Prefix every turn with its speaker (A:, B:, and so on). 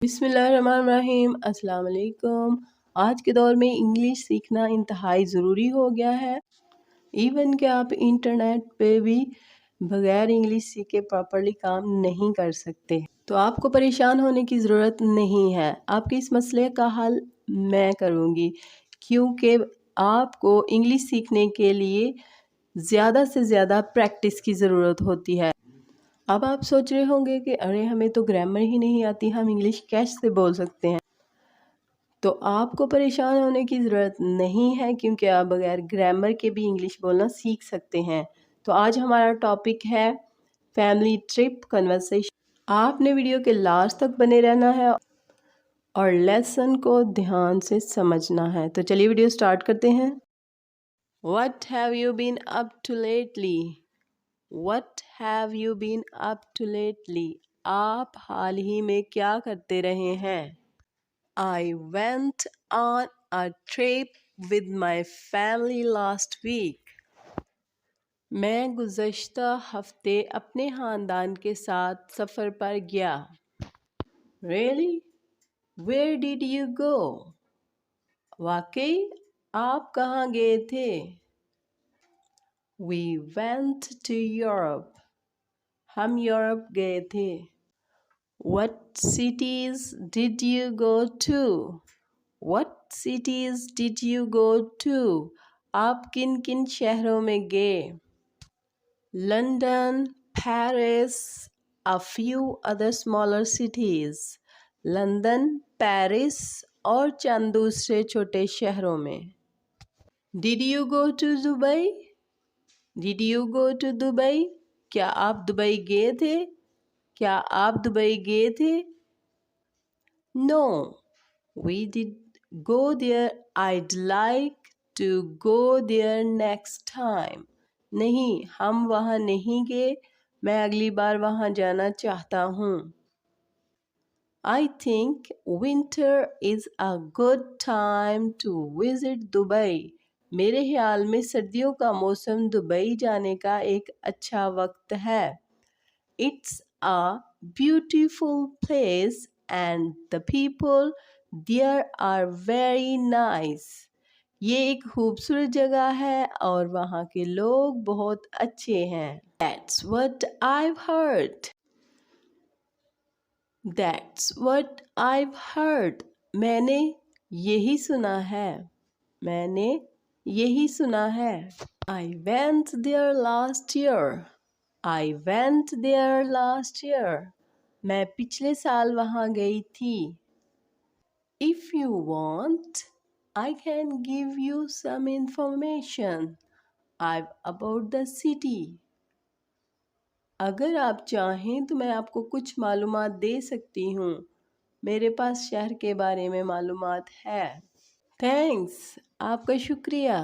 A: बिस्मिल्लाहिर्रहमानिर्रहीम। अस्सलाम वालेकुम। आज के दौर में इंग्लिश सीखना इंतहाई ज़रूरी हो गया है। इवन कि आप इंटरनेट पे भी बगैर इंग्लिश सीखे प्रॉपर्ली काम नहीं कर सकते। तो आपको परेशान होने की ज़रूरत नहीं है। आपके इस मसले का हल मैं करूँगी, क्योंकि आपको इंग्लिश सीखने के लिए ज़्यादा से ज़्यादा प्रैक्टिस की ज़रूरत होती है। अब आप सोच रहे होंगे कि अरे हमें तो ग्रामर ही नहीं आती, हम इंग्लिश कैसे बोल सकते हैं। तो आपको परेशान होने की ज़रूरत नहीं है, क्योंकि आप बगैर ग्रामर के भी इंग्लिश बोलना सीख सकते हैं। तो आज हमारा टॉपिक है फैमिली ट्रिप कन्वर्सेशन। आपने वीडियो के लास्ट तक बने रहना है और लेसन को ध्यान से समझना है। तो चलिए वीडियो स्टार्ट करते हैं। What have you been up to lately? What have you been up to lately? आप हाल ही में क्या करते रहे हैं? I went on a trip with my family last week. मैं गुज़श्ता हफ्ते अपने ख़ानदान के साथ सफ़र पर गया। Really? Where did you go? वाकई आप कहाँ गए थे? We went to Europe. हम यूरोप गए थे। What cities did you go to? What cities did you go to? आप किन किन शहरों में गए? London, Paris, a few other smaller cities. London, Paris और चंद दूसरे छोटे शहरों में। Did you go to Dubai? Did you go to Dubai? क्या आप दुबई गए थे? क्या आप दुबई गए थे? No, we did go there. I'd like to go there next time. नहीं, हम वहाँ नहीं गए। मैं अगली बार वहाँ जाना चाहता हूँ। I think winter is a good time to visit Dubai. मेरे ख्याल में सर्दियों का मौसम दुबई जाने का एक अच्छा वक्त है। It's a beautiful place and the people there are very nice. ये एक खूबसूरत जगह है और वहाँ के लोग बहुत अच्छे हैं। That's what I've heard. That's what I've heard. मैंने यही सुना है। मैंने यही सुना है। I went there last year. I went there last year. मैं पिछले साल वहाँ गई थी। If you want, I can give you some information about the city. अगर आप चाहें तो मैं आपको कुछ मालूमात दे सकती हूँ। मेरे पास शहर के बारे में मालूमात है। थैंक्स, आपका शुक्रिया।